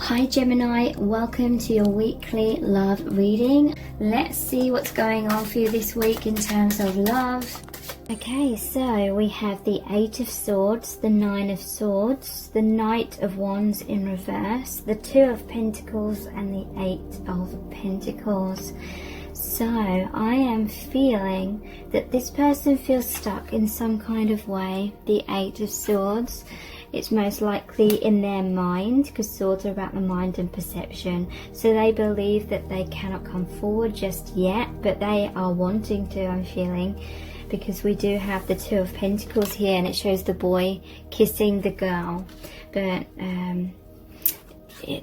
Hi Gemini, welcome to your weekly love reading. Let's see what's going on for you this week in terms of love. Okay, so we have the Eight of Swords, the Nine of Swords, the Knight of Wands in reverse, the Two of Pentacles and the Eight of Pentacles. So I am feeling that this person feels stuck in some kind of way. The Eight of Swords, it's most likely in their mind, because swords are about the mind and perception. So they believe that they cannot come forward just yet, but they are wanting to, I'm feeling, because we do have the Two of Pentacles here and it shows the boy kissing the girl. But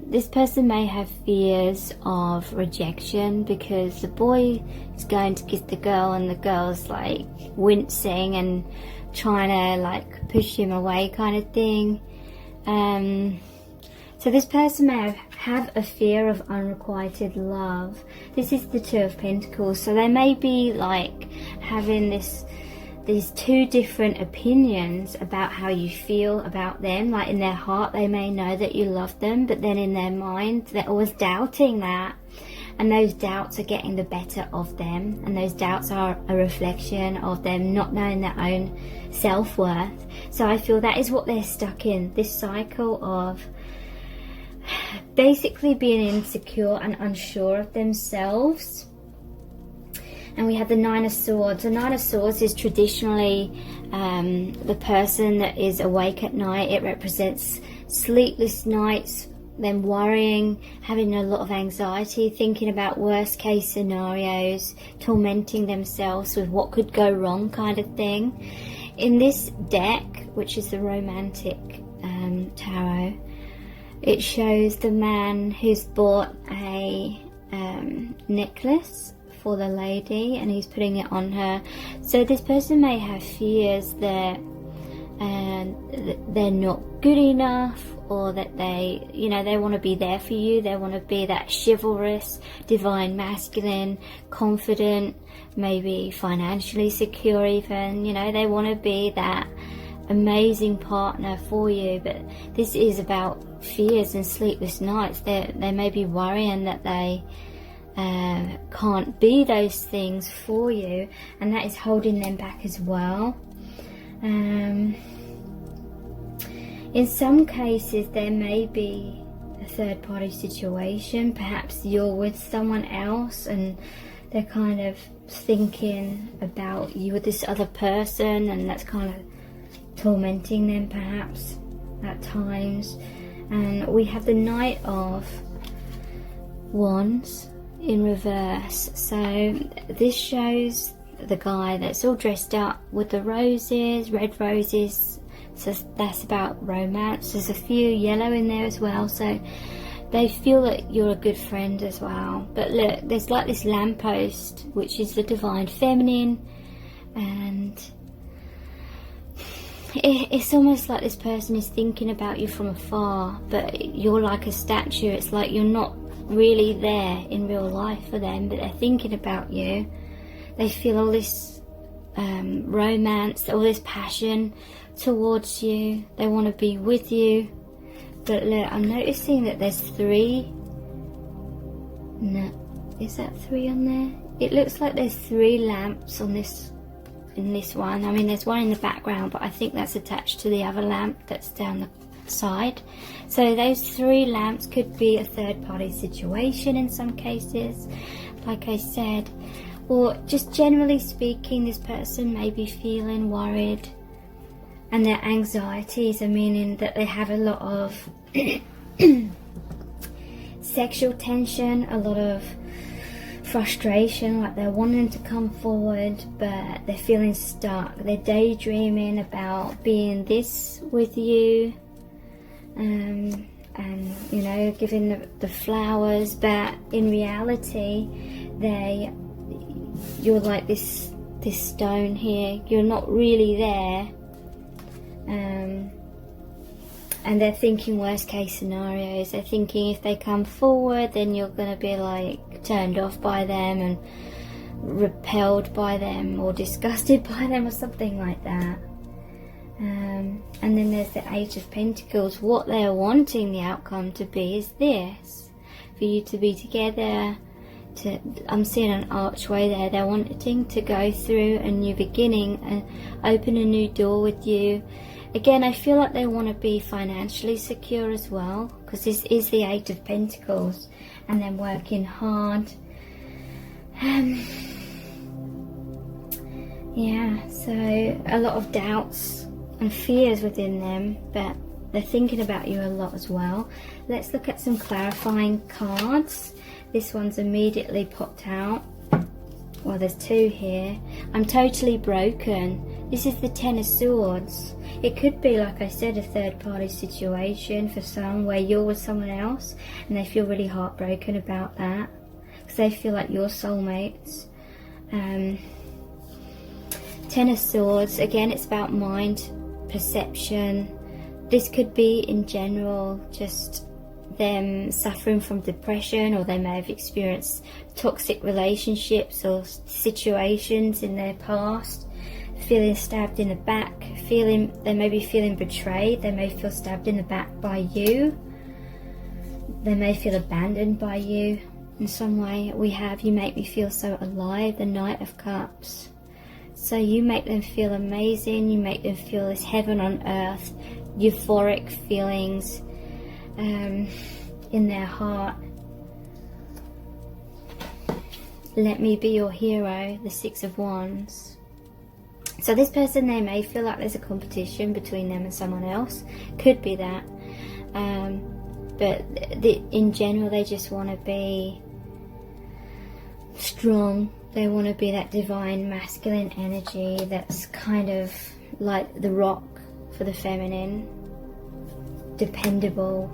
this person may have fears of rejection, because the boy is going to kiss the girl and the girl's like wincing and trying to like push him away kind of thing. So this person may have a fear of unrequited love. This is the Two of Pentacles, so they may be like having these two different opinions about how you feel about them. Like in their heart they may know that you love them, but then in their mind they're always doubting that, and those doubts are getting the better of them, and those doubts are a reflection of them not knowing their own self-worth. So I feel that is what they're stuck in, this cycle of basically being insecure and unsure of themselves. And we have the Nine of Swords. The Nine of Swords is traditionally the person that is awake at night. It represents sleepless nights, them worrying, having a lot of anxiety, thinking about worst case scenarios, tormenting themselves with what could go wrong kind of thing. In this deck, which is the Romantic Tarot, it shows the man who's bought a necklace for the lady and he's putting it on her. So this person may have fears that they're not good enough, or that they, you know, they want to be there for you. They want to be that chivalrous, divine masculine, confident, maybe financially secure even, you know, they want to be that amazing partner for you. But this is about fears and sleepless nights. They may be worrying that they can't be those things for you, and that is holding them back as well. In some cases there may be a third party situation. Perhaps you're with someone else and they're kind of thinking about you with this other person, and that's kind of tormenting them perhaps at times. And we have the Knight of Wands in reverse. So this shows the guy that's all dressed up with the roses, red roses. So that's about romance. There's a few yellow in there as well, so they feel that you're a good friend as well. But look, there's like this lamppost, which is the divine feminine, and it's almost like this person is thinking about you from afar, but you're like a statue. It's like you're not really there in real life for them, but they're thinking about you. They feel all this romance, all this passion towards you. They want to be with you. But look, I'm noticing that there's three. No, is that three on there? It looks like there's three lamps on this, in this one. I mean, there's one in the background, but I think that's attached to the other lamp that's down the side. So those three lamps could be a third party situation in some cases, like I said. Or just generally speaking, this person may be feeling worried, and their anxieties are meaning that they have a lot of sexual tension, a lot of frustration, like they're wanting to come forward but they're feeling stuck. They're daydreaming about being this with you, and you know, giving the flowers, but in reality you're like this stone here. You're not really there. And they're thinking worst case scenarios. They're thinking if they come forward, then you're going to be like turned off by them and repelled by them or disgusted by them or something like that. And then there's the Eight of Pentacles. What they're wanting the outcome to be is this: for you to be together. I'm seeing an archway there. They're wanting to go through a new beginning and open a new door with you. Again, I feel like they want to be financially secure as well, because this is the Eight of Pentacles, and then working hard. Yeah, so a lot of doubts and fears within them, but they're thinking about you a lot as well. Let's look at some clarifying cards. This one's immediately popped out. Well, there's two here. I'm totally broken. This is the Ten of Swords. It could be, like I said, a third party situation for some, where you're with someone else and they feel really heartbroken about that, because they feel like you're soulmates. Ten of Swords, again, it's about mind, perception. This could be in general just them suffering from depression, or they may have experienced toxic relationships or situations in their past, feeling stabbed in the back, they may be feeling betrayed, they may feel stabbed in the back by you, they may feel abandoned by you in some way. We have You Make Me Feel So Alive, the Knight of Cups. So you make them feel amazing, you make them feel this heaven on earth, euphoric feelings in their heart. Let me be your hero, the Six of Wands. So this person, they may feel like there's a competition between them and someone else. Could be that. But in general, they just want to be strong. They want to be that divine masculine energy that's kind of like the rock for the feminine. Dependable.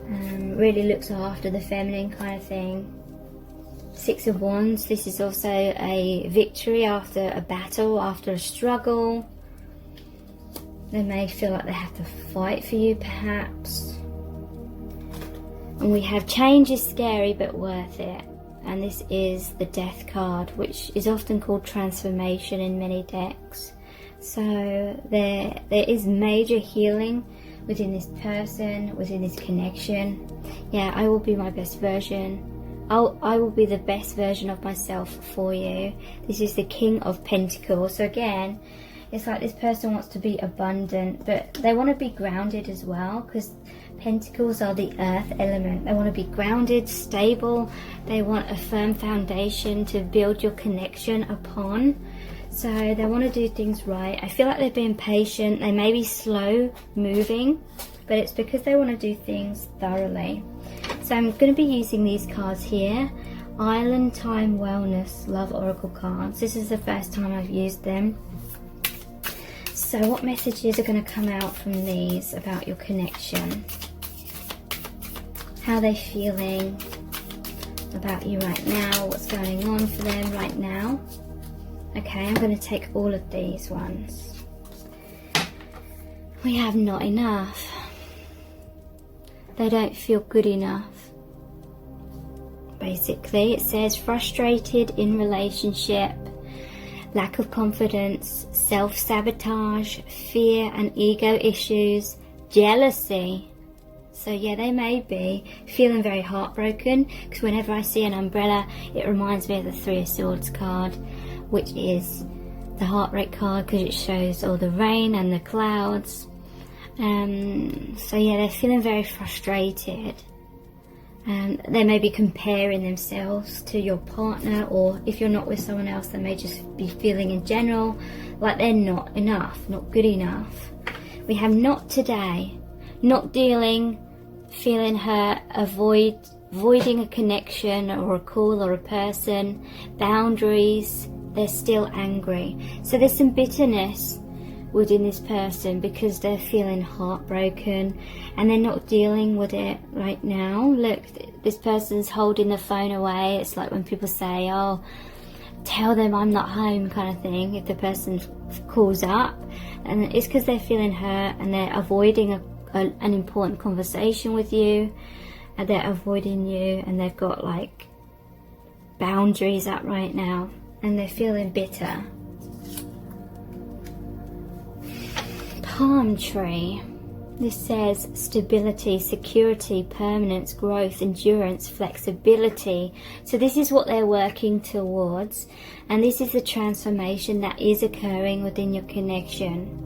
Really looks after the feminine kind of thing. Six of Wands, this is also a victory after a battle, after a struggle. They may feel like they have to fight for you, perhaps. And we have change is scary but worth it. And this is the Death card, which is often called transformation in many decks. So there is major healing within this person, within this connection. Yeah, I will be my best version. I will be the best version of myself for you. This is the King of Pentacles. So again, it's like this person wants to be abundant, but they want to be grounded as well, because Pentacles are the earth element. They want to be grounded, stable. They want a firm foundation to build your connection upon. So they want to do things right. I feel like they're being patient. They may be slow moving, but it's because they want to do things thoroughly. So I'm going to be using these cards here. Island Time Wellness Love Oracle cards. This is the first time I've used them. So what messages are going to come out from these about your connection? How are they feeling about you right now? What's going on for them right now? Okay, I'm going to take all of these ones. We have not enough. They don't feel good enough. Basically, it says frustrated in relationship, lack of confidence, self-sabotage, fear and ego issues, jealousy. So yeah, they may be feeling very heartbroken, because whenever I see an umbrella, it reminds me of the Three of Swords card, which is the heartbreak card, because it shows all the rain and the clouds. So yeah, they're feeling very frustrated. They may be comparing themselves to your partner, or if you're not with someone else, they may just be feeling in general like they're not enough, not good enough. We have not today, not dealing, feeling hurt, avoiding a connection or a call or a person, boundaries, they're still angry. So there's some bitterness within this person because they're feeling heartbroken and they're not dealing with it right now. Look, this person's holding the phone away. It's like when people say, oh, tell them I'm not home, kind of thing, if the person calls up. And it's because they're feeling hurt and they're avoiding an important conversation with you, and they're avoiding you, and they've got like boundaries up right now, and they're feeling bitter. palm tree. This says stability, security, permanence, growth, endurance, flexibility. So this is what they're working towards, and this is the transformation that is occurring within your connection.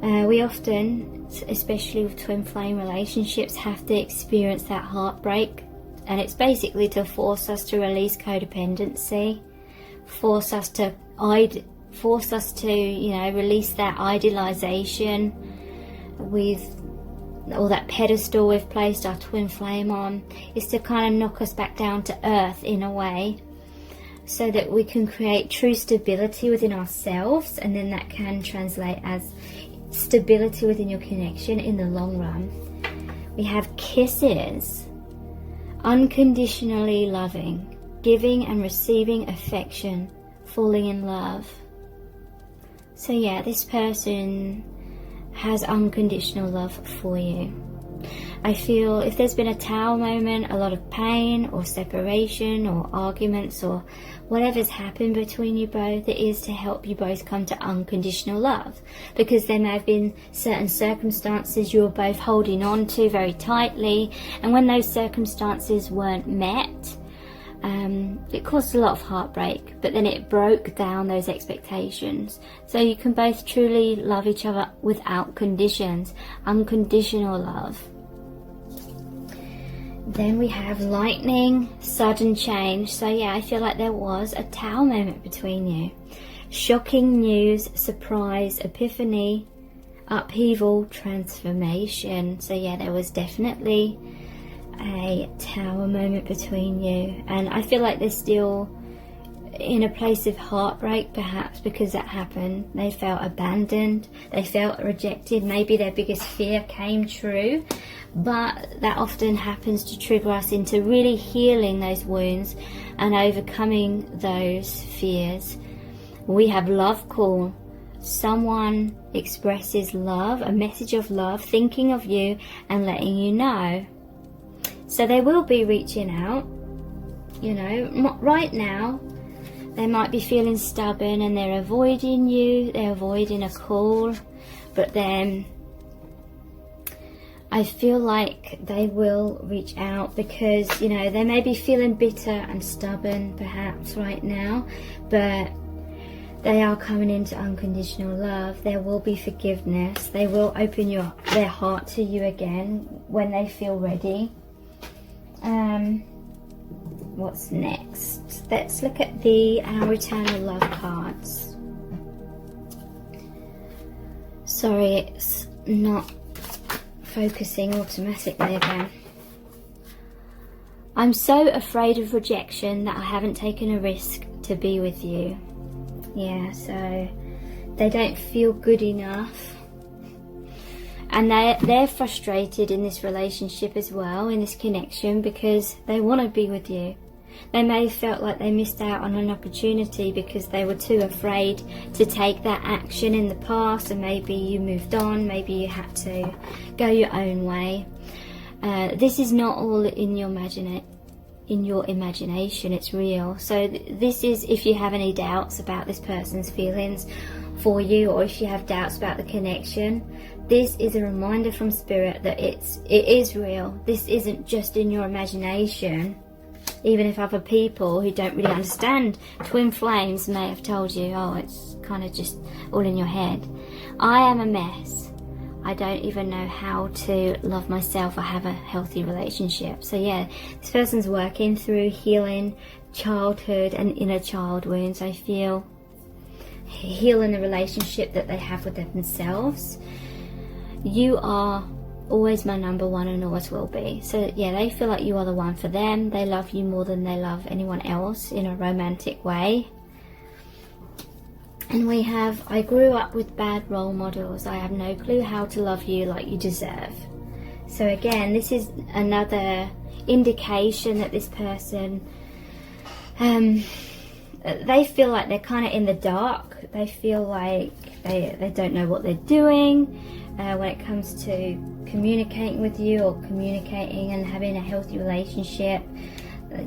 We often, especially with twin flame relationships, have to experience that heartbreak, and it's basically to force us to release codependency, force us to release that idealization with all that pedestal we've placed our twin flame on. Is to kind of knock us back down to earth in a way, so that we can create true stability within ourselves, and then that can translate as stability within your connection in the long run. We have kisses, unconditionally loving, giving and receiving affection, falling in love. So yeah, this person has unconditional love for you. I feel if there's been a tower moment, a lot of pain or separation or arguments or whatever's happened between you both, it is to help you both come to unconditional love, because there may have been certain circumstances you were both holding on to very tightly, and when those circumstances weren't met, it caused a lot of heartbreak, but then it broke down those expectations. So you can both truly love each other without conditions, unconditional love. Then we have lightning, sudden change. So yeah, I feel like there was a tower moment between you. Shocking news, surprise, epiphany, upheaval, transformation. So yeah, there was definitely a tower moment between you, and I feel like they're still in a place of heartbreak, perhaps because that happened. They felt abandoned, they felt rejected, maybe their biggest fear came true, but that often happens to trigger us into really healing those wounds and overcoming those fears. We have love call. Someone expresses love, a message of love, thinking of you and letting you know. So they will be reaching out, you know. Right now, they might be feeling stubborn and they're avoiding you, they're avoiding a call, but then I feel like they will reach out because, you know, they may be feeling bitter and stubborn perhaps right now, but they are coming into unconditional love. There will be forgiveness. They will open their heart to you again when they feel ready. What's next? Let's look at our eternal love cards. Sorry, it's not focusing automatically again. I'm so afraid of rejection that I haven't taken a risk to be with you. Yeah, so they don't feel good enough. And they're frustrated in this relationship as well, in this connection, because they want to be with you. They may have felt like they missed out on an opportunity because they were too afraid to take that action in the past, and maybe you moved on, maybe you had to go your own way. This is not all in your imagination, it's real. So this is if you have any doubts about this person's feelings for you, or if you have doubts about the connection, this is a reminder from Spirit that it is real. This isn't just in your imagination. Even if other people who don't really understand twin flames may have told you, oh, it's kind of just all in your head. I am a mess. I don't even know how to love myself or have a healthy relationship. So yeah, this person's working through healing childhood and inner child wounds, I feel. Healing the relationship that they have with themselves. You are always my number one and always will be. So yeah, they feel like you are the one for them. They love you more than they love anyone else in a romantic way. And we have, I grew up with bad role models. I have no clue how to love you like you deserve. So again, this is another indication that this person, they feel like they're kind of in the dark. They feel like they don't know what they're doing when it comes to communicating with you or communicating and having a healthy relationship.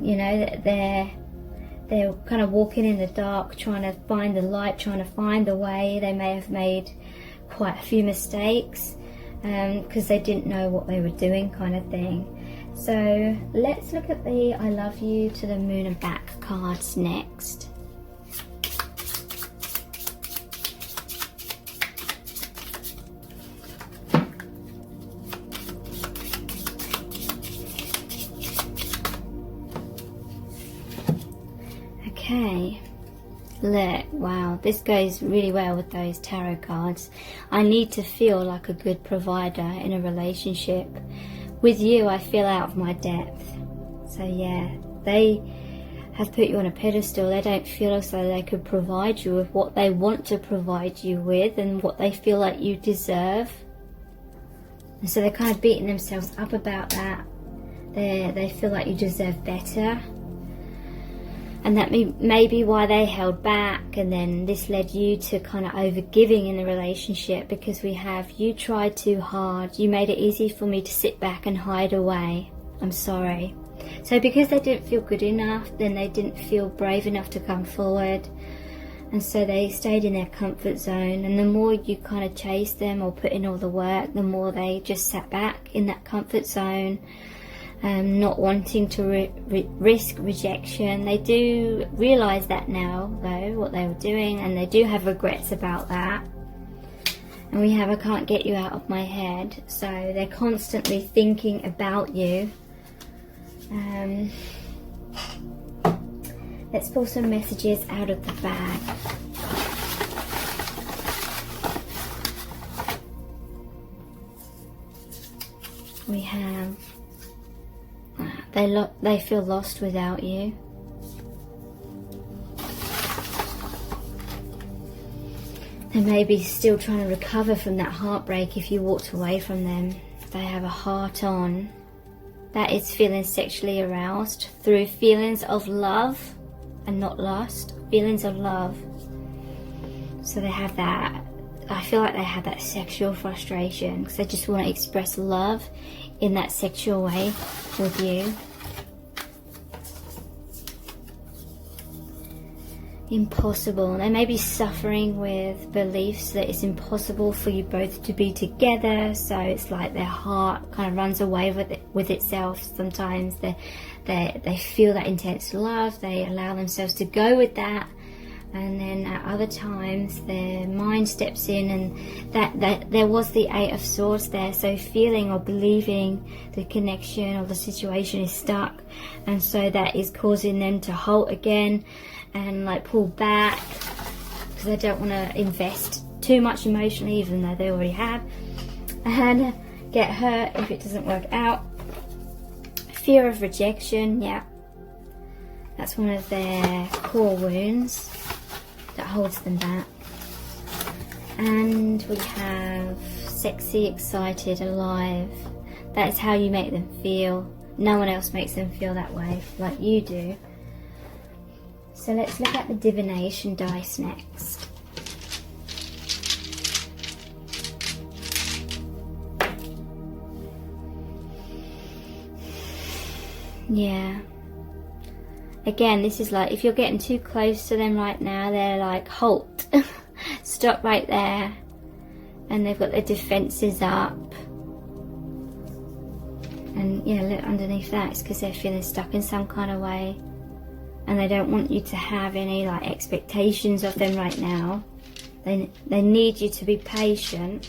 You know, they're kind of walking in the dark, trying to find the light, trying to find the way. They may have made quite a few mistakes because they didn't know what they were doing, kind of thing. So let's look at the I love you to the moon and back cards next. Okay, look, wow, this goes really well with those tarot cards. I need to feel like a good provider in a relationship. With you, I feel out of my depth. So yeah, they have put you on a pedestal. They don't feel as though they could provide you with what they want to provide you with and what they feel like you deserve. And so they're kind of beating themselves up about that. They feel like you deserve better. And that may be why they held back, and then this led you to kind of over-giving in the relationship, because you tried too hard. You made it easy for me to sit back and hide away. I'm sorry. So because they didn't feel good enough, then they didn't feel brave enough to come forward. And so they stayed in their comfort zone. And the more you kind of chased them or put in all the work, the more they just sat back in that comfort zone. Not wanting to risk rejection. They do realise that now, though, what they were doing, and they do have regrets about that. And we have I can't get you out of my head. So they're constantly thinking about you. Let's pull some messages out of the bag. We have they feel lost without you. They may be still trying to recover from that heartbreak if you walked away from them. They have a heart on. That is feeling sexually aroused through feelings of love and not lust. Feelings of love. So they have that. I feel like they have that sexual frustration because they just want to express love in that sexual way with you. Impossible. They may be suffering with beliefs that it's impossible for you both to be together, so it's like their heart kind of runs away with itself. Sometimes they feel that intense love, they allow themselves to go with that, and then at other times their mind steps in, and that there was the Eight of Swords there, so feeling or believing the connection or the situation is stuck, and so that is causing them to halt again and like pull back because they don't want to invest too much emotionally, even though they already have, and get hurt if it doesn't work out. Fear of rejection, yeah, that's one of their core wounds that holds them back. And we have sexy, excited, alive. That's how you make them feel. No one else makes them feel that way like you do. So let's look at the divination dice next. Yeah. Again, this is like if you're getting too close to them right now, they're like, halt. Stop right there. And they've got their defences up. And yeah, look underneath that, it's because they're feeling stuck in some kind of way. And they don't want you to have any like expectations of them right now. They need you to be patient.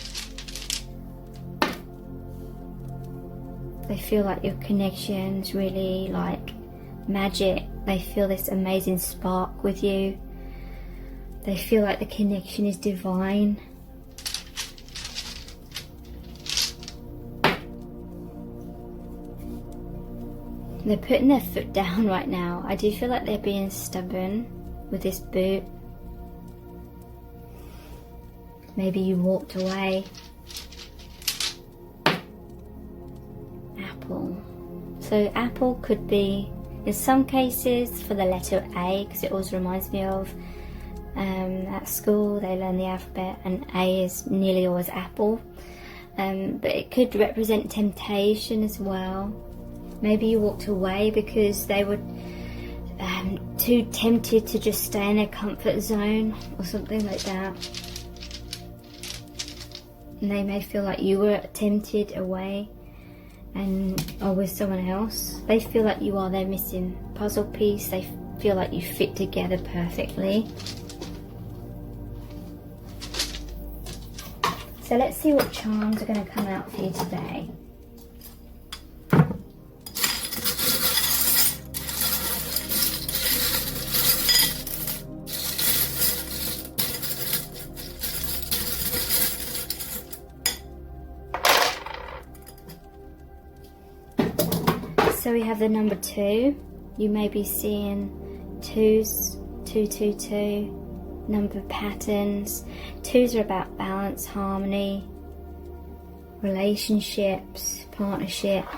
They feel like your connection's really like magic. They feel this amazing spark with you. They feel like the connection is divine. They're putting their foot down right now. I do feel like they're being stubborn with this boot. Maybe you walked away. Apple. So apple could be, in some cases, for the letter A, because it always reminds me of at school they learn the alphabet, and A is nearly always apple. But it could represent temptation as well. Maybe you walked away because they were too tempted to just stay in their comfort zone or something like that. And they may feel like you were tempted away or with someone else. They feel like you are their missing puzzle piece. They feel like you fit together perfectly. So let's see what charms are going to come out for you today. So we have the number 2. You may be seeing 2s, 222, number patterns. 2s are about balance, harmony, relationships, partnerships.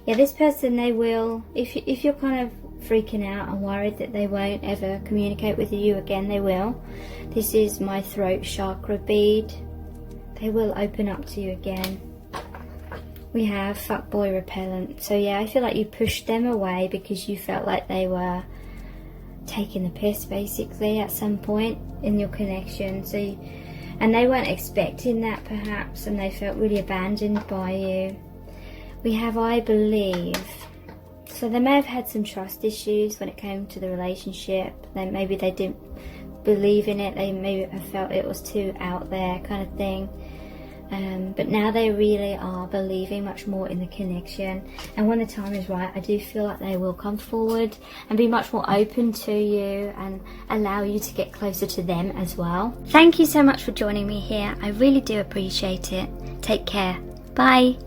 Yeah, this person, they will, if you're kind of freaking out and worried that they won't ever communicate with you again, they will. This is my throat chakra bead. They will open up to you again. We have fuckboy repellent. So yeah, I feel like you pushed them away because you felt like they were taking the piss basically at some point in your connection. And they weren't expecting that perhaps, and they felt really abandoned by you. We have I believe. So they may have had some trust issues when it came to the relationship. Then maybe they didn't believe in it. They maybe have felt it was too out there kind of thing. But now they really are believing much more in the connection, and when the time is right, I do feel like they will come forward and be much more open to you and allow you to get closer to them as well. Thank you so much for joining me here. I really do appreciate it. Take care. Bye.